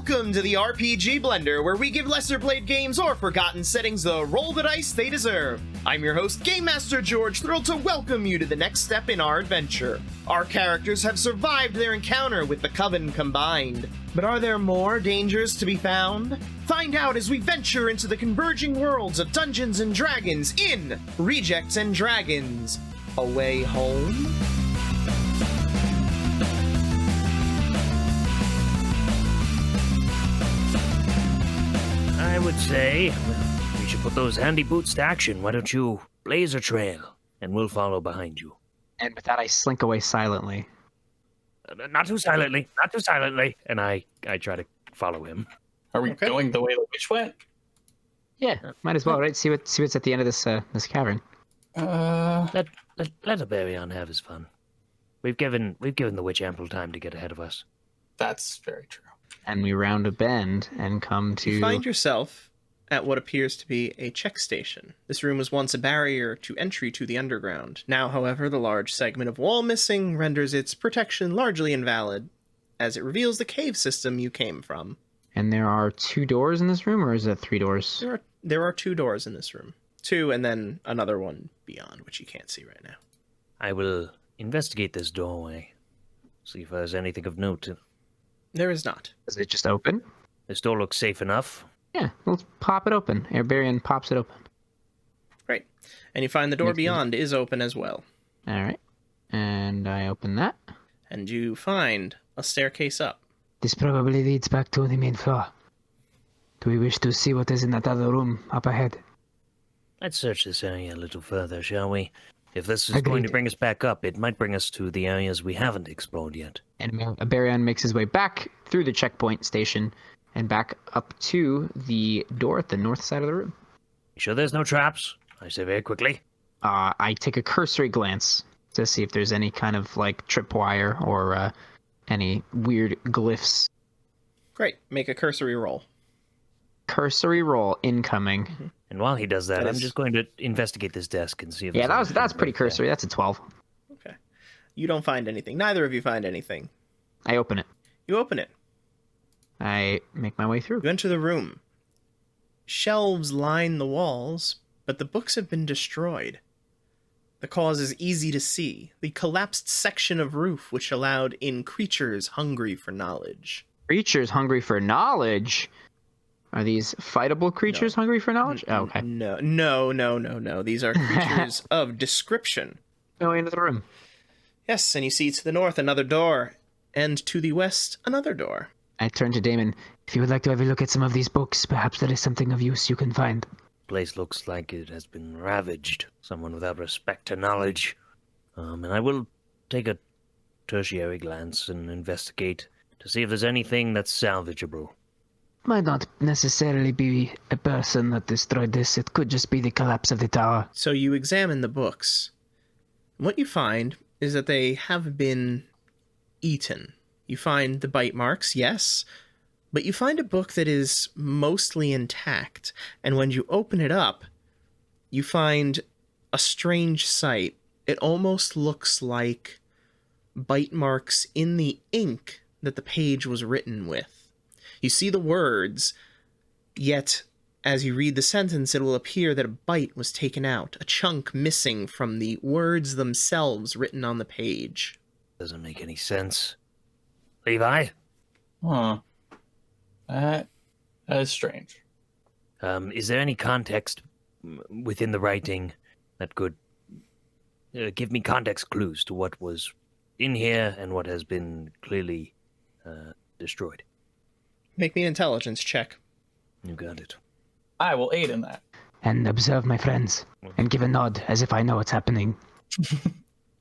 Welcome to the RPG Blender, where we give lesser played games or forgotten settings the roll the dice they deserve. I'm your host, Game Master George, thrilled to welcome you to the next step in our adventure. Our characters have survived their encounter with the Coven Combined. But are there more dangers to be found? Find out as we venture into the converging worlds of Dungeons & Dragons in Rejects and Dragons. A Way Home? I would say we should put those handy boots to action. Why don't you blaze a trail, and we'll follow behind you. And with that, I slink away silently. Not too silently, not too silently. And I try to follow him. Are we going the way the witch went? Yeah, might as well, right? See what's at the end of this cavern. Let Aberion have his fun. We've given the witch ample time to get ahead of us. That's very true. And we round a bend and come to... You find yourself at what appears to be a check station. This room was once a barrier to entry to the underground. Now, however, the large segment of wall missing renders its protection largely invalid, as it reveals the cave system you came from. And there are 2 doors in this room, or is it 3 doors? There are 2 doors in this room. 2, and then another one beyond, which you can't see right now. I will investigate this doorway, see if there's anything of note. There is not. Does it just open? This door looks safe enough. Yeah, let's pop it open. Airbarian pops it open. Great. And you find the door beyond is open as well. All right. And I open that. And you find a staircase up. This probably leads back to the main floor. Do we wish to see what is in that other room up ahead? Let's search this area a little further, shall we? If this is going to bring us back up, it might bring us to the areas we haven't explored yet. And Aberion makes his way back through the checkpoint station and back up to the door at the north side of the room. You sure there's no traps? I say very quickly. I take a cursory glance to see if there's any kind of like tripwire or any weird glyphs. Great. Make a cursory roll. Cursory roll incoming. Mm-hmm. And while he does that, I'm just going to investigate this desk and see if... Yeah, that's pretty cursory. That's a 12. Okay. You don't find anything. Neither of you find anything. I open it. You open it. I make my way through. You enter the room. Shelves line the walls, but the books have been destroyed. The cause is easy to see. The collapsed section of roof which allowed in creatures hungry for knowledge. Creatures hungry for knowledge? Are these fightable creatures hungry for knowledge? Oh, okay. No. These are creatures of description. Go into the room. Yes, and you see to the north another door, and to the west another door. I turn to Damon. If you would like to have a look at some of these books, perhaps there is something of use you can find. Place looks like it has been ravaged. Someone without respect to knowledge. And I will take a tertiary glance and investigate to see if there's anything that's salvageable. Might not necessarily be a person that destroyed this. It could just be the collapse of the tower. So you examine the books. What you find is that they have been eaten. You find the bite marks, yes, but you find a book that is mostly intact. And when you open it up, you find a strange sight. It almost looks like bite marks in the ink that the page was written with. You see the words, yet as you read the sentence, it will appear that a bite was taken out, a chunk missing from the words themselves written on the page. Doesn't make any sense. Levi? Huh. That is strange. Is there any context within the writing that could give me context clues to what was in here and what has been clearly destroyed? Make me an intelligence check. You got it. I will aid in that. And observe my friends. And give a nod as if I know what's happening.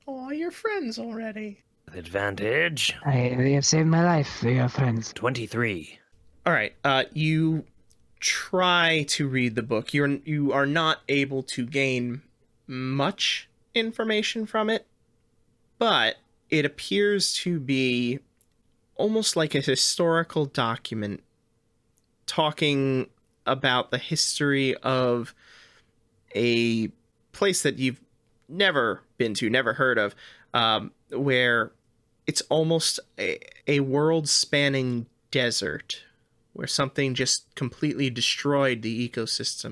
Oh, you're friends already. With advantage. They have saved my life. They are friends. 23. All right. You try to read the book. You are not able to gain much information from it, but it appears to be almost like a historical document talking about the history of a place that you've never been to, never heard of, where it's almost a world-spanning desert where something just completely destroyed the ecosystem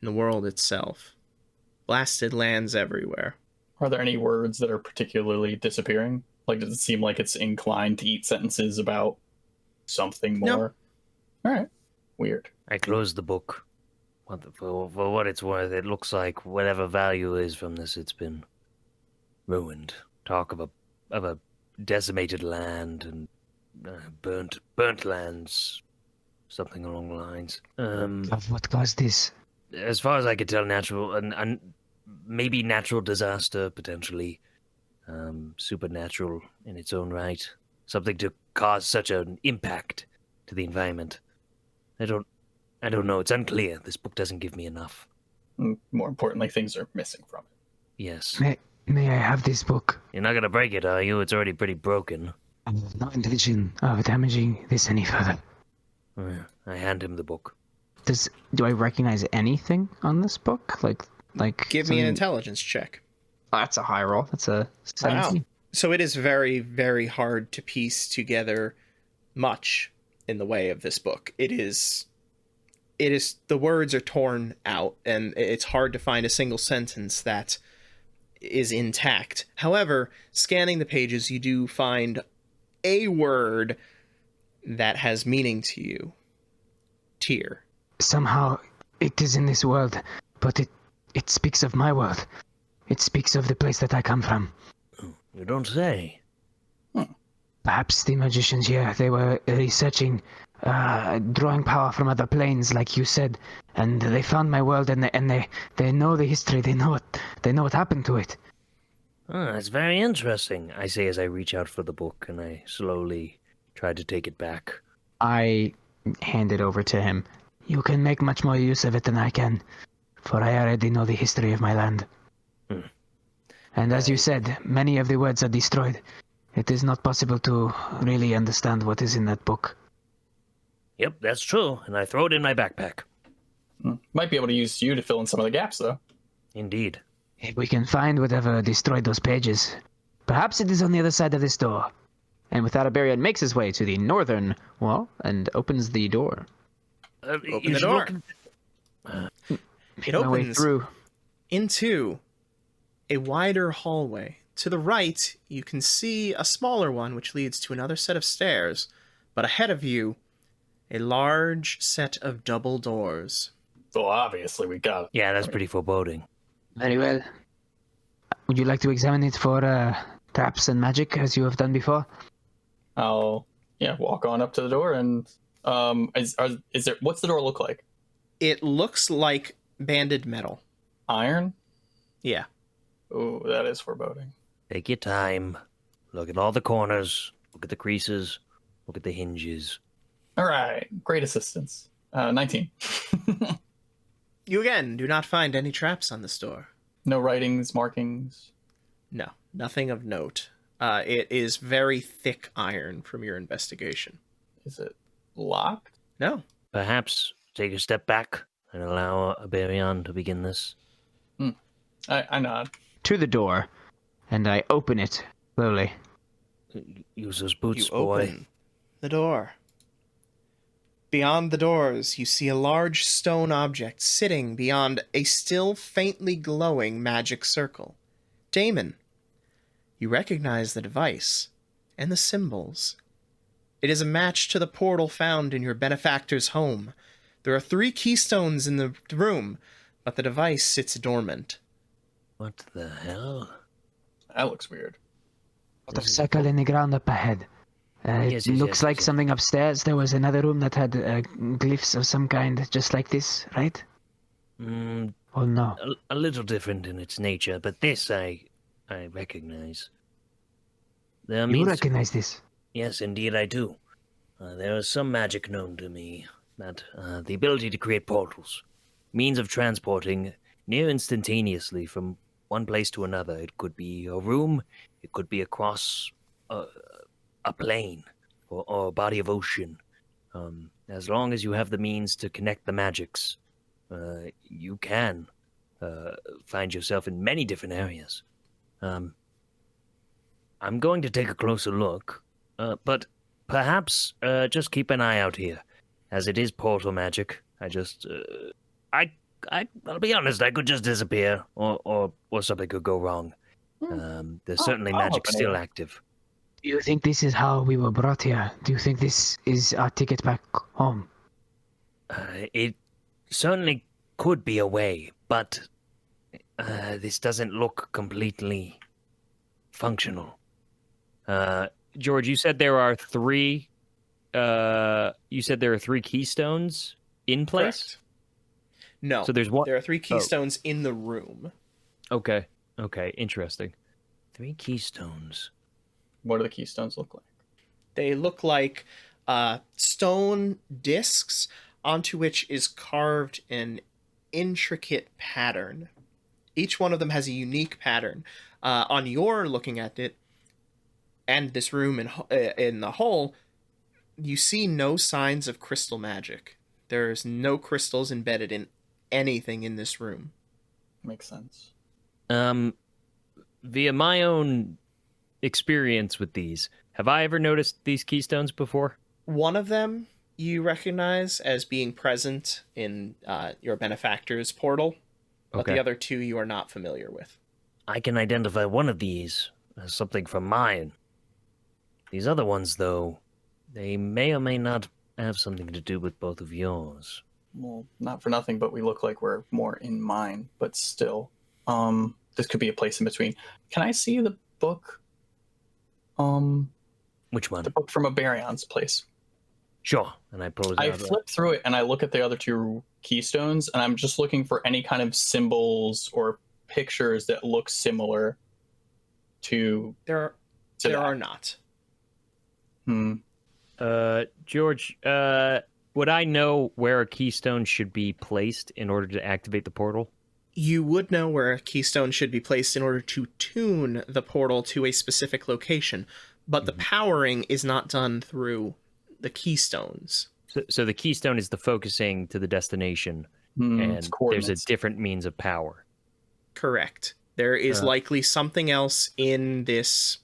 and the world itself. Blasted lands everywhere. Are there any words that are particularly disappearing? Like, does it seem like it's inclined to eat sentences about something more? No. All right. Weird. I closed the book. For what it's worth, it looks like whatever value is from this, it's been ruined. Talk of a decimated land and burnt lands, something along the lines. Of what caused this? As far as I could tell, natural and maybe natural disaster, potentially supernatural in its own right. Something to cause such an impact to the environment. I don't know. It's unclear. This book doesn't give me enough. More importantly, things are missing from it. Yes. May I have this book? You're not gonna break it, are you? It's already pretty broken. I have no intention of damaging this any further. I hand him the book. Do I recognize anything on this book? Like Give me an something- intelligence check. Oh, that's a high roll. That's a 17. So it is very, very hard to piece together much in the way of this book. It is the words are torn out, and it's hard to find a single sentence that is intact. However, scanning the pages, you do find a word that has meaning to you. Tear. Somehow, it is in this world, but it speaks of my world. It speaks of the place that I come from. You don't say. Perhaps the magicians here, they were researching, drawing power from other planes, like you said, and they found my world, and they know the history. They know what happened to it. That's very interesting, I say as I reach out for the book and I slowly try to take it back. I hand it over to him. You can make much more use of it than I can, for I already know the history of my land. And as you said, many of the words are destroyed. It is not possible to really understand what is in that book. Yep, that's true, and I throw it in my backpack. Might be able to use you to fill in some of the gaps, though. Indeed. If we can find whatever destroyed those pages, perhaps it is on the other side of this door. And with that, Aberian makes his way to the northern wall and opens the door. Open the door. It My way opens through. into a wider hallway. To the right, you can see a smaller one which leads to another set of stairs, but ahead of you, a large set of double doors. Well, obviously we got it. Yeah, that's pretty foreboding. Very well. Would you like to examine it for traps and magic, as you have done before? I'll walk on up to the door and is there, what's the door look like? It looks like banded metal. Iron? Yeah. Oh, that is foreboding. Take your time. Look at all the corners. Look at the creases. Look at the hinges. All right, great assistance. 19. You again do not find any traps on this door. No writings, markings. No, nothing of note. It is very thick iron from your investigation. Is it locked? No. Perhaps take a step back and allow Aberion to begin this. I nod. To the door, and I open it slowly. Use those boots, You boy. open the door. Beyond the doors, you see a large stone object sitting beyond a still faintly glowing magic circle. Damon, you recognize the device and the symbols. It is a match to the portal found in your benefactor's home. There are 3 keystones in the room, but the device sits dormant. What the hell? That looks weird. A lot of circle in the ground up ahead. It Yes, looks yes, like yes. something upstairs. There was another room that had glyphs of some kind, just like this, right? Oh no. A little different in its nature, but this I recognize. There You means- recognize this? Yes, indeed I do. There is some magic known to me that the ability to create portals, means of transporting near instantaneously from one place to another. It could be a room, it could be across a plain or a body of ocean. As long as you have the means to connect the magics, you can find yourself in many different areas. I'm going to take a closer look, but perhaps just keep an eye out here as it is portal magic, I just, I'll be honest, I could just disappear, or something could go wrong. There's certainly I'll magic help still anyway. active. Do you think this is how we were brought here? Do you think this is our ticket back home? It certainly could be a way, but this doesn't look completely functional. George, you said there are three. You said there are 3 keystones in place. Correct. No. So there's one. There are 3 keystones in the room. Okay. Interesting. 3 keystones. What do the keystones look like? They look like stone discs onto which is carved an intricate pattern. Each one of them has a unique pattern. On your looking at it, and this room in the whole, you see no signs of crystal magic. There's no crystals embedded in anything in this room. Makes sense. Via my own experience with these, have I ever noticed these keystones before? One of them you recognize as being present in your benefactor's portal, but the other 2 you are not familiar with. I can identify one of these as something from mine. These other ones, though, they may or may not have something to do with both of yours. Well, not for nothing, but we look like we're more in mine, but still. This could be a place in between. Can I see the book? Which one? The book from Abarion's place. Sure. And I pull it out. I flip through it and I look at the other 2 keystones, and I'm just looking for any kind of symbols or pictures that look similar to. There are not. George, would I know where a keystone should be placed in order to activate the portal? You would know where a keystone should be placed in order to tune the portal to a specific location, but the powering is not done through the keystones. So the keystone is the focusing to the destination, and there's a different means of power. Correct. There is likely something else in this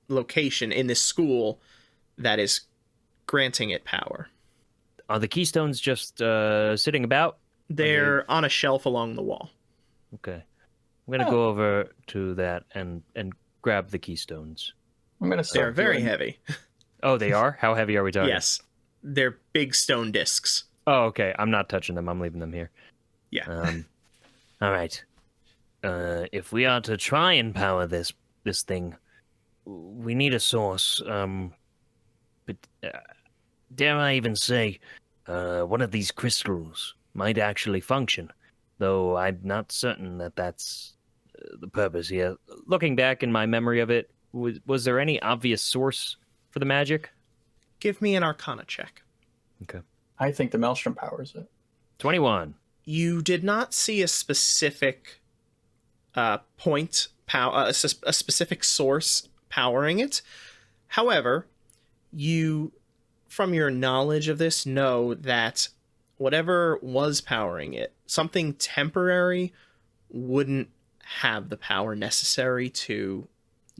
location, in this school, that is granting it power. Are the keystones just sitting about? They're on a shelf along the wall. Okay. I'm going to go over to that and grab the keystones. I'm going to start. They're very heavy. Oh, they are? How heavy are we talking? Yes. They're big stone discs. Oh, okay. I'm not touching them. I'm leaving them here. Yeah. All right. If we are to try and power this thing, we need a source. But dare I even say, one of these crystals might actually function, though I'm not certain that that's the purpose here. Looking back in my memory of it, was there any obvious source for the magic? Give me an Arcana check. Okay. I think the Maelstrom powers it. 21. You did not see a specific a specific source powering it. However, you, from your knowledge of this, know that whatever was powering it, something temporary wouldn't have the power necessary to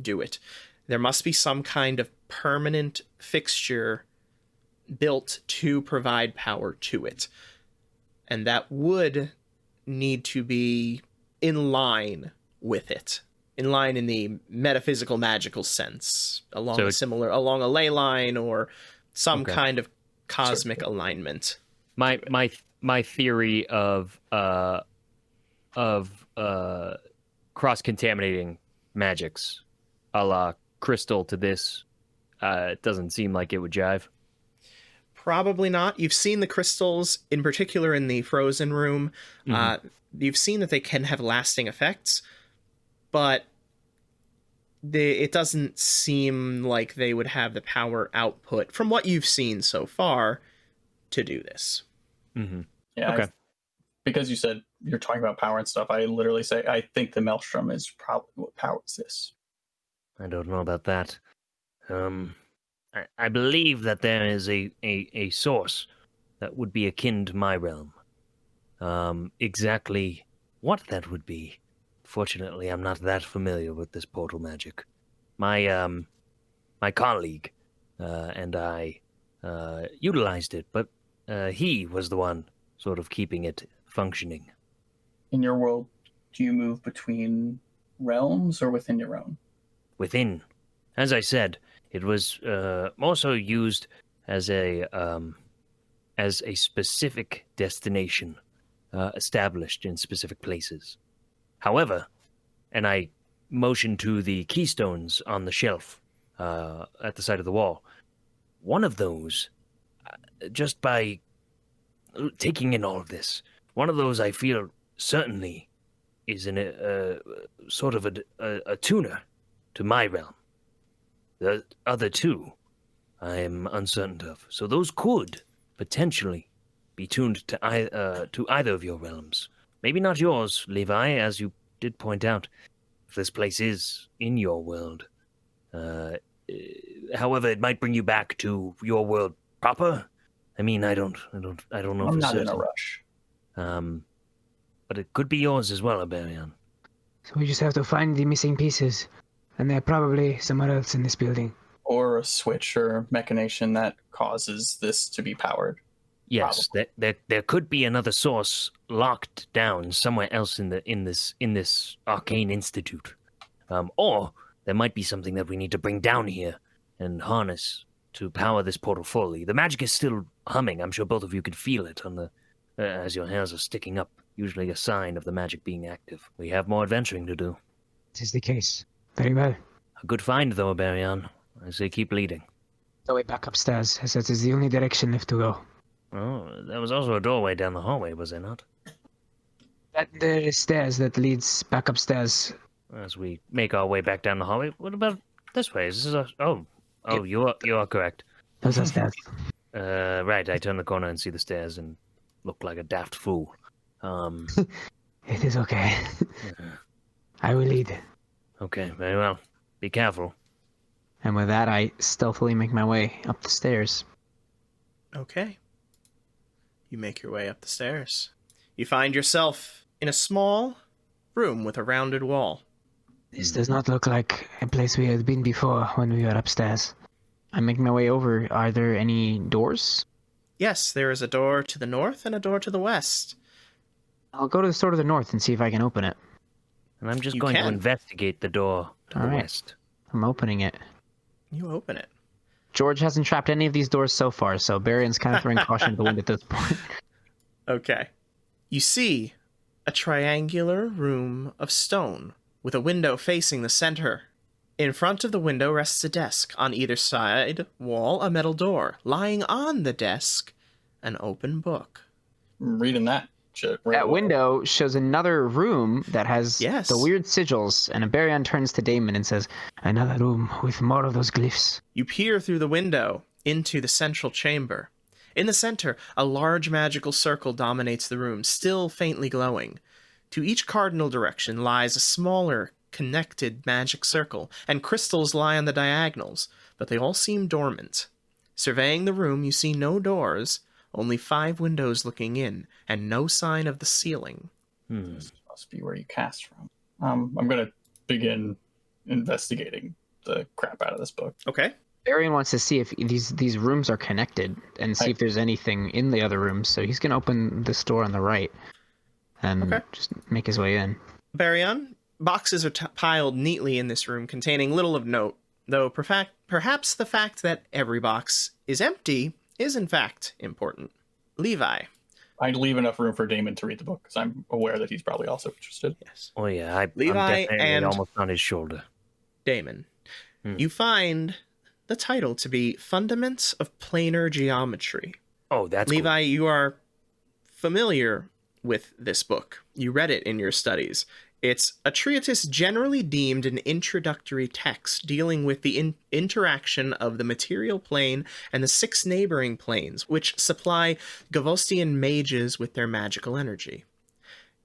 do it. There must be some kind of permanent fixture built to provide power to it. And that would need to be in line with it. In line in the metaphysical magical sense. Along a ley line or some kind of cosmic alignment. My theory of cross-contaminating magics a la crystal to this it doesn't seem like it would jive. Probably not. You've seen the crystals, in particular in the frozen room. You've seen that they can have lasting effects, but it doesn't seem like they would have the power output, from what you've seen so far, to do this. Yeah. Okay. Because you said you're talking about power and stuff, I literally say I think the Maelstrom is probably what powers this. I don't know about that. I believe that there is a source that would be akin to my realm. Exactly what that would be, fortunately, I'm not that familiar with this portal magic. My colleague and I utilized it, but he was the one sort of keeping it functioning. In your world, do you move between realms or within your own? Within. As I said, it was also used as a specific destination, established in specific places. However, and I motioned to the keystones on the shelf at the side of the wall, one of those, just by taking in all of this, one of those I feel certainly is sort of a tuner to my realm. The other two, I am uncertain of. So those could potentially be tuned to either of your realms. Maybe not yours, Levi, as you did point out, if this place is in your world. However, it might bring you back to your world proper. I mean, I don't know I'm for not certain. in a rush. But it could be yours as well, Aberian. So we just have to find the missing pieces, and they're probably somewhere else in this building. Or a switch or machination that causes this to be powered. Yes, there could be another source locked down somewhere else in this arcane institute, or there might be something that we need to bring down here and harness to power this portal fully. The magic is still humming. I'm sure both of you can feel it on the as your hairs are sticking up. Usually a sign of the magic being active. We have more adventuring to do. This is the case. Very well. A good find, though, Aberian. I say keep leading. The way back upstairs, as that is the only direction left to go. Oh, there was also a doorway down the hallway, was there not? There is stairs that leads back upstairs. As we make our way back down the hallway, what about this way? Is this yep. You are correct. Those are stairs. Right, I turn the corner and see the stairs and look like a daft fool. It is okay. I will lead. Okay, very well. Be careful. And with that, I stealthily make my way up the stairs. Okay. You make your way up the stairs. You find yourself in a small room with a rounded wall. This does not look like a place we had been before when we were upstairs. I make my way over. Are there any doors? Yes, there is a door to the north and a door to the west. I'll go to the door to the north and see if I can open it. And I'm just You going to can. investigate the door to All the right. west. I'm opening it. You open it. George hasn't trapped any of these doors so far, so Barion's kind of throwing caution to the wind at this point. Okay. You see a triangular room of stone with a window facing the center. In front of the window rests a desk. On either side wall, a metal door. Lying on the desk, an open book. I'm reading that shit. That window shows another room that has Yes. the weird sigils, and Barion turns to Damon and says, Another room with more of those glyphs. You peer through the window into the central chamber. In the center, a large magical circle dominates the room, still faintly glowing. To each cardinal direction lies a smaller, connected magic circle, and crystals lie on the diagonals, but they all seem dormant. Surveying the room, you see no doors, only 5 windows looking in, and no sign of the ceiling. This must be where you cast from. I'm going to begin investigating the crap out of this book. Okay. Barion wants to see if these rooms are connected and see if there's anything in the other rooms, so he's going to open this door on the right and just make his way in. Baryon, boxes are piled neatly in this room, containing little of note, though perhaps the fact that every box is empty is in fact important. Levi. I'd leave enough room for Damon to read the book, because I'm aware that he's probably also interested. Yes. Oh yeah, I'm Levi definitely and- almost on his shoulder. Damon. You find the title to be Fundaments of Planar Geometry. Oh, that's Levi, you are familiar with this book. You read it in your studies. It's a treatise generally deemed an introductory text dealing with the interaction of the material plane and the 6 neighboring planes, which supply Gavostian mages with their magical energy.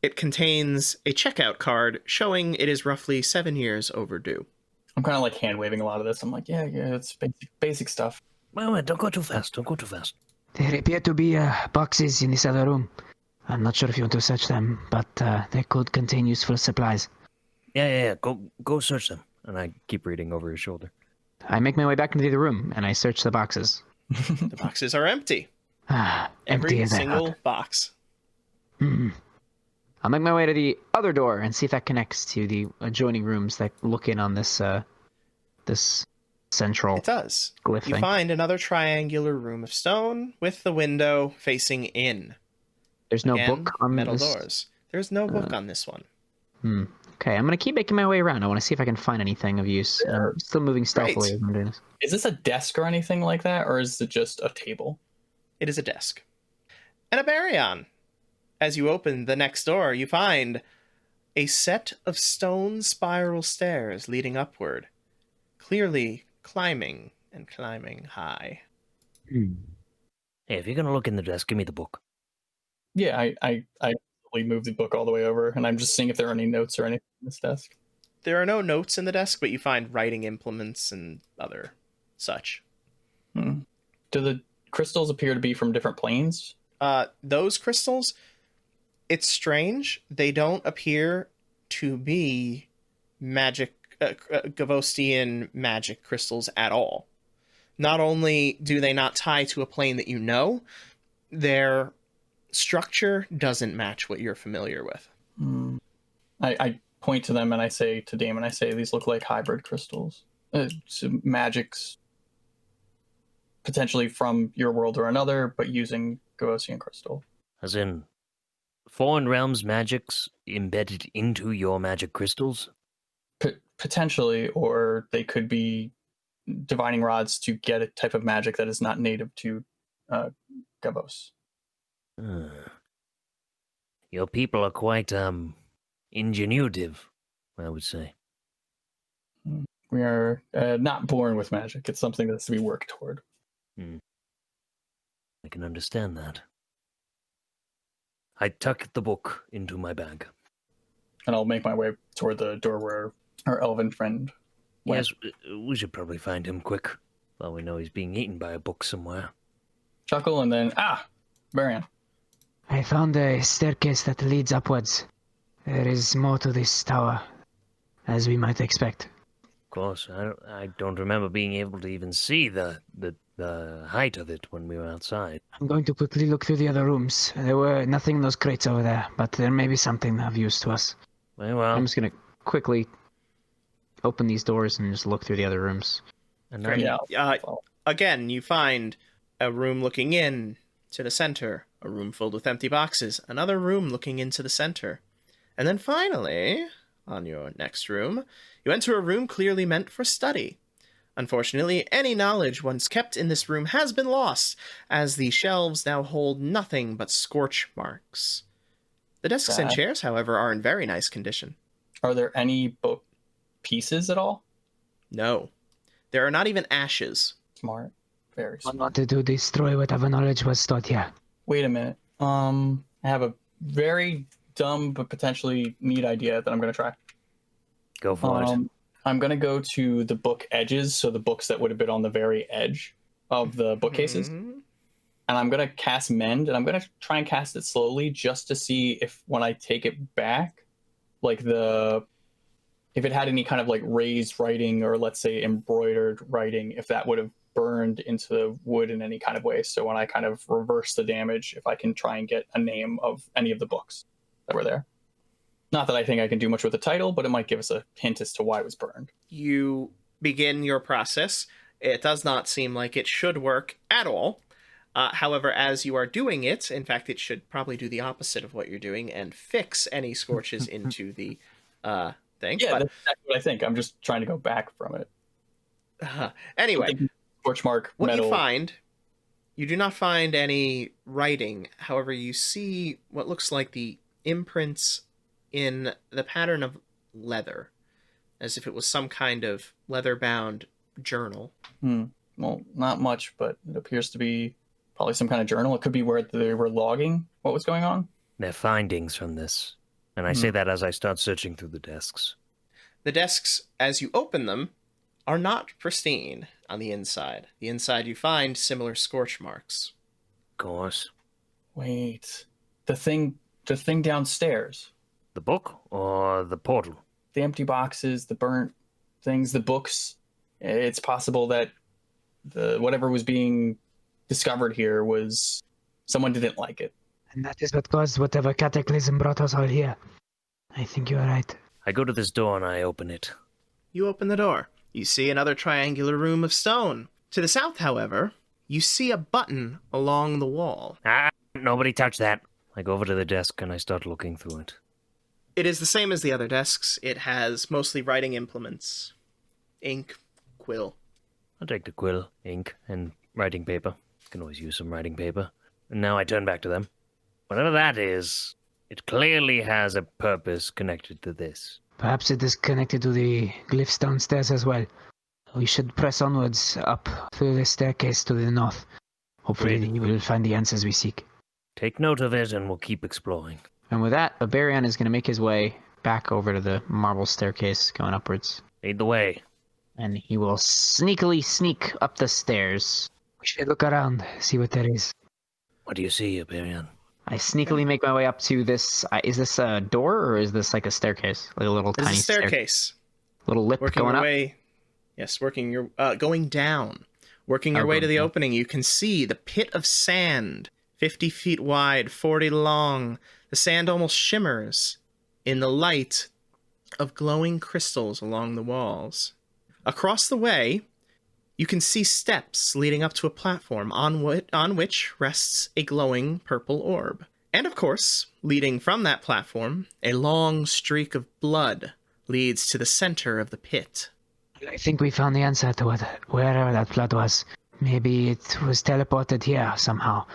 It contains a checkout card showing it is roughly 7 years overdue. I'm kind of like hand waving a lot of this. I'm like, yeah, it's basic stuff. Wait, don't go too fast. Don't go too fast. There appear to be boxes in this other room. I'm not sure if you want to search them, but they could contain useful supplies. Yeah. Go search them. And I keep reading over his shoulder. I make my way back into the room and I search the boxes. The boxes are empty. Empty Every as a single hut. box. I'll make my way to the other door and see if that connects to the adjoining rooms that look in on this this central It does. glyph You thing. find another triangular room of stone with the window facing in. There's no Again, book on metal this. doors. There's no book on this one. Okay, I'm gonna keep making my way around. I want to see if I can find anything of use. I'm still moving stealthily as I'm doing this. Is this a desk or anything like that, or is it just a table? It is a desk. And a baryon. As you open the next door, you find a set of stone spiral stairs leading upward, clearly climbing and climbing high. Hey, if you're gonna look in the desk, give me the book. Yeah, I moved the book all the way over, and I'm just seeing if there are any notes or anything on this desk. There are no notes in the desk, but you find writing implements and other such. Do the crystals appear to be from different planes? Those crystals, it's strange. They don't appear to be magic, Gavostian magic crystals at all. Not only do they not tie to a plane that you know, their structure doesn't match what you're familiar with. I point to them and I say to Damon, I say, these look like hybrid crystals. Magics potentially from your world or another, but using Gavosian crystal. As in, foreign realms magics embedded into your magic crystals? Potentially, or they could be divining rods to get a type of magic that is not native to Gavos. Your people are quite ingenuitive, I would say. We are not born with magic. It's something that's to be worked toward. I can understand that. I tuck the book into my bag. And I'll make my way toward the door where our elven friend went. Yes, we should probably find him quick. Well, we know he's being eaten by a book somewhere. Chuckle and then, Varian. I found a staircase that leads upwards. There is more to this tower, as we might expect. Of course, I don't remember being able to even see the height of it when we were outside. I'm going to quickly look through the other rooms. There were nothing in those crates over there, but there may be something of use to us. Very well. I'm just gonna quickly open these doors and just look through the other rooms. And Again, you find a room looking in to the center, a room filled with empty boxes, another room looking into the center. And then finally, on your next room, you enter a room clearly meant for study. Unfortunately, any knowledge once kept in this room has been lost, as the shelves now hold nothing but scorch marks. The desks and chairs, however, are in very nice condition. Are there any book pieces at all? No. There are not even ashes. Smart. Very I smart. wanted to destroy whatever knowledge was stored here. Wait a minute. I have a very dumb but potentially neat idea that I'm going to try. Go for it. I'm going to go to the book edges, so the books that would have been on the very edge of the bookcases. Mm-hmm. And I'm going to cast Mend, and I'm going to try and cast it slowly just to see if when I take it back, like if it had any kind of like raised writing or let's say embroidered writing, if that would have burned into the wood in any kind of way. So when I kind of reverse the damage, if I can try and get a name of any of the books that were there. Not that I think I can do much with the title, but it might give us a hint as to why it was burned. You begin your process. It does not seem like it should work at all. However, as you are doing it, in fact, it should probably do the opposite of what you're doing and fix any scorches into the thing. Yeah, But that's exactly what I think. I'm just trying to go back from it. anyway, Scorch mark, what metal. you find, you do not find any writing. However, you see what looks like the imprints in the pattern of leather, as if it was some kind of leather-bound journal. Well, not much, but it appears to be probably some kind of journal. It could be where they were logging what was going on. Their findings from this. And I say that as I start searching through the desks. The desks, as you open them, are not pristine on the inside. The inside you find similar scorch marks. Of course. Wait, the thing downstairs, The book or the portal? the empty boxes, the burnt things, the books. It's possible that whatever was being discovered here was Someone didn't like it. And that is what caused whatever cataclysm brought us all here. I think you are right. I go to this door and I open it. You open the door. You see another triangular room of stone. To the south, however, you see a button along the wall. Ah, nobody touch that. I go over to the desk and I start looking through it. It is the same as the other desks. It has mostly writing implements. Ink, quill. I'll take the quill, ink, and writing paper. Can always use some writing paper. And now I turn back to them. Whatever that is, it clearly has a purpose connected to this. Perhaps it is connected to the glyphs downstairs as well. We should press onwards up through the staircase to the north. Hopefully we will find the answers we seek. Take note of it and we'll keep exploring. And with that, Aberion is going to make his way back over to the marble staircase going upwards. Lead the way. And he will sneakily sneak up the stairs. We should look around, see what there is. What do you see, Aberion? I sneakily make my way up to this. Is this a door or is this like a staircase? Like a little There's tiny a staircase. Little lip Working going your up? way. Yes, going down. Working your way to the opening, you can see the pit of sand, 50 feet wide, 40 long. The sand almost shimmers in the light of glowing crystals along the walls. Across the way, you can see steps leading up to a platform on which rests a glowing purple orb. And of course, leading from that platform, a long streak of blood leads to the center of the pit. I think we found the answer to wherever that blood was. Maybe it was teleported here somehow,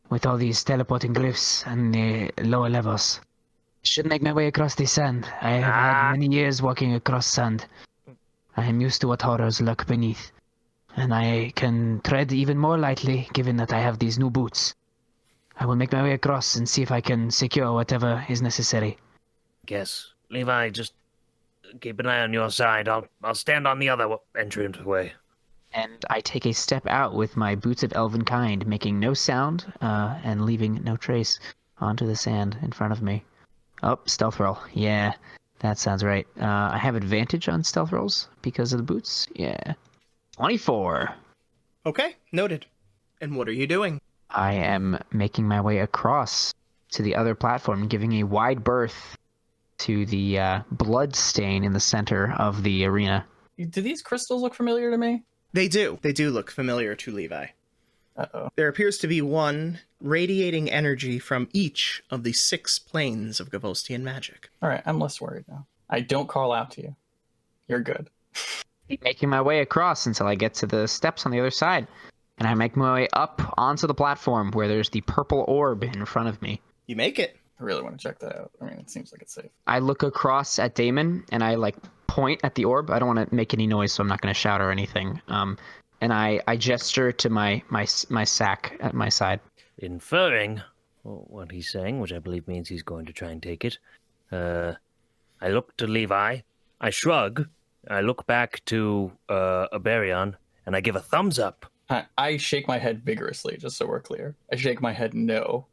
with all these teleporting glyphs and the lower levels. Should make my way across the sand. I have had many years walking across sand. I am used to what horrors lurk beneath. And I can tread even more lightly, given that I have these new boots. I will make my way across and see if I can secure whatever is necessary. Guess. Levi, just keep an eye on your side. I'll stand on the other entranceway. And I take a step out with my boots of elven kind, making no sound and leaving no trace onto the sand in front of me. Oh, stealth roll. Yeah, that sounds right. I have advantage on stealth rolls because of the boots. Yeah. 24. Okay, noted. And what are you doing? I am making my way across to the other platform, giving a wide berth to the blood stain in the center of the arena. Do these crystals look familiar to me? They do. They do look familiar to Levi. Uh-oh. There appears to be one radiating energy from each of the 6 planes of Gavostian magic. All right, I'm less worried now. I don't call out to you. You're good. Keep making my way across until I get to the steps on the other side. And I make my way up onto the platform where there's the purple orb in front of me. You make it. I really want to check that out. I mean, it seems like it's safe. I look across at Damon and I point at the orb. I don't want to make any noise, so I'm not going to shout or anything. And I gesture to my sack at my side. Inferring what he's saying, which I believe means he's going to try and take it. I look to Levi. I shrug. I look back to Aberion, and I give a thumbs up. I shake my head vigorously, just so we're clear. I shake my head no.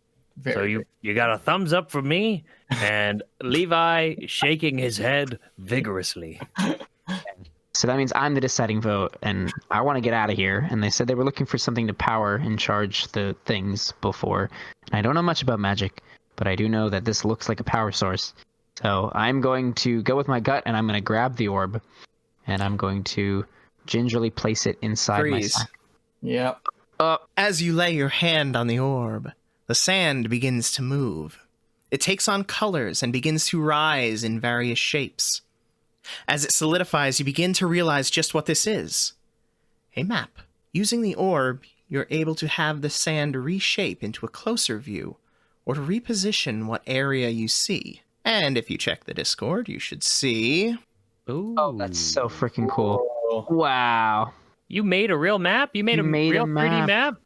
So you got a thumbs up from me, and Levi shaking his head vigorously. So that means I'm the deciding vote, and I want to get out of here. And they said they were looking for something to power and charge the things before. And I don't know much about magic, but I do know that this looks like a power source. So I'm going to go with my gut, and I'm going to grab the orb, and I'm going to gingerly place it inside my sack. Yep. As you lay your hand on the orb, the sand begins to move. It takes on colors and begins to rise in various shapes. As it solidifies, you begin to realize just what this is. A map. Using the orb, you're able to have the sand reshape into a closer view, or to reposition what area you see. And if you check the Discord, you should see... Ooh. Oh, that's so freaking cool. Oh. Wow. You made a real map? You made a real 3D map?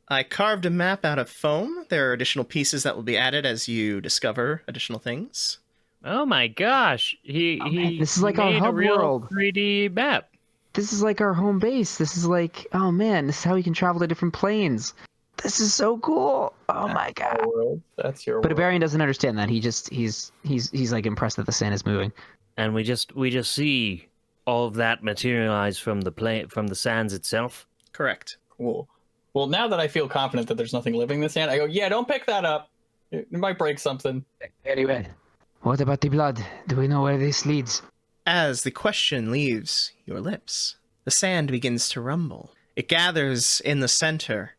I carved a map out of foam. There are additional pieces that will be added as you discover additional things. Oh my gosh. He this is like our made hub a real world. 3D map. This is like our home base. This is like, oh man, this is how we can travel to different planes. This is so cool. Oh my god. That's your But world. Aberion doesn't understand that. He's like impressed that the sand is moving. And we just see all of that materialize from the sands itself. Correct. Cool. Well, now that I feel confident that there's nothing living in the sand, I go, yeah, don't pick that up. It might break something. Very well. What about the blood? Do we know where this leads? As the question leaves your lips, the sand begins to rumble. It gathers in the center,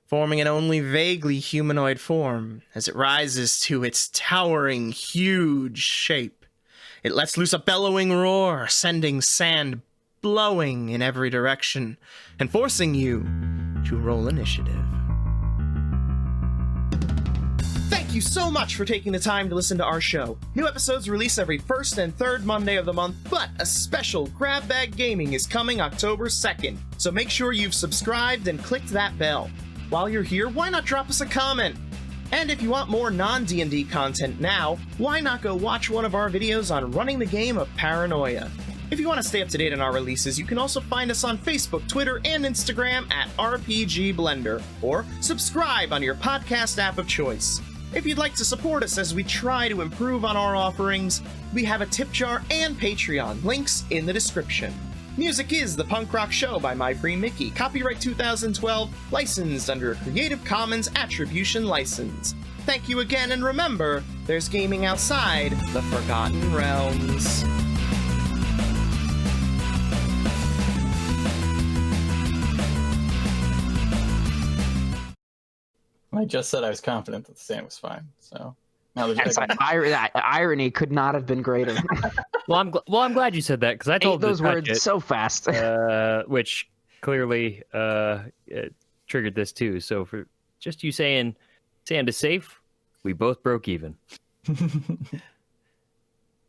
forming an only vaguely humanoid form as it rises to its towering, huge shape. It lets loose a bellowing roar, sending sand blowing in every direction and forcing you to roll initiative. Thank you so much for taking the time to listen to our show. New episodes release every first and third Monday of the month, but a special Grab Bag Gaming is coming October 2nd, so make sure you've subscribed and clicked that bell. While you're here, why not drop us a comment? And if you want more non-D&D content now, why not go watch one of our videos on running the game of Paranoia? If you want to stay up to date on our releases, you can also find us on Facebook, Twitter, and Instagram at RPG Blender, or subscribe on your podcast app of choice. If you'd like to support us as we try to improve on our offerings, we have a tip jar and Patreon, links in the description. Music is The Punk Rock Show by My Free Mickey, copyright 2012, licensed under a Creative Commons Attribution License. Thank you again, and remember, there's gaming outside the Forgotten Realms. I just said I was confident that the sand was fine, so now there's Irony could not have been greater. Well, I'm glad you said that because I told those to touch words it, so fast. which clearly triggered this too. So for just you saying sand is safe, we both broke even.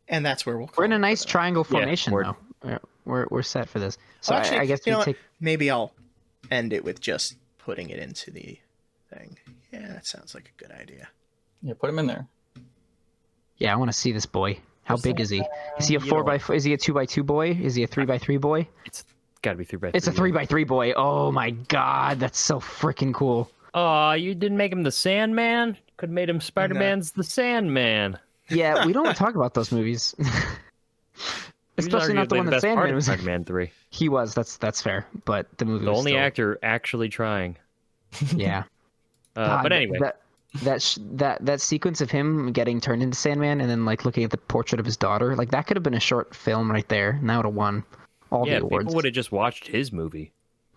And that's where we're in a nice triangle formation we're- now. We're set for this. So Actually, I guess you know we what? take. Maybe I'll end it with just putting it into the thing. Yeah, that sounds like a good idea. Yeah, put him in there. Yeah, I want to see this boy. How big is he? Is he a You 4x4? Is he a 2x2 boy? Is he a 3x3 boy? It's got to be 3x3. It's a 3x3 boy. Oh my god, that's so freaking cool. Oh, you didn't make him the Sandman? Could have made him Spider-Man's the Sandman. Yeah, we don't talk about those movies. Especially not the one that Sandman was in. Spider-Man 3. He was. That's fair. But the movie. The was only still... actor actually trying. Yeah. God, but anyway, that sequence of him getting turned into Sandman and then like looking at the portrait of his daughter, like that could have been a short film right there. And that would have won all the awards. People would have just watched his movie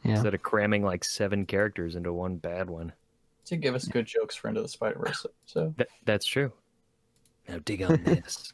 instead Yeah. of cramming like 7 characters into one bad one. To give us good jokes for Into the Spider-Verse. So That's true. Now dig on this.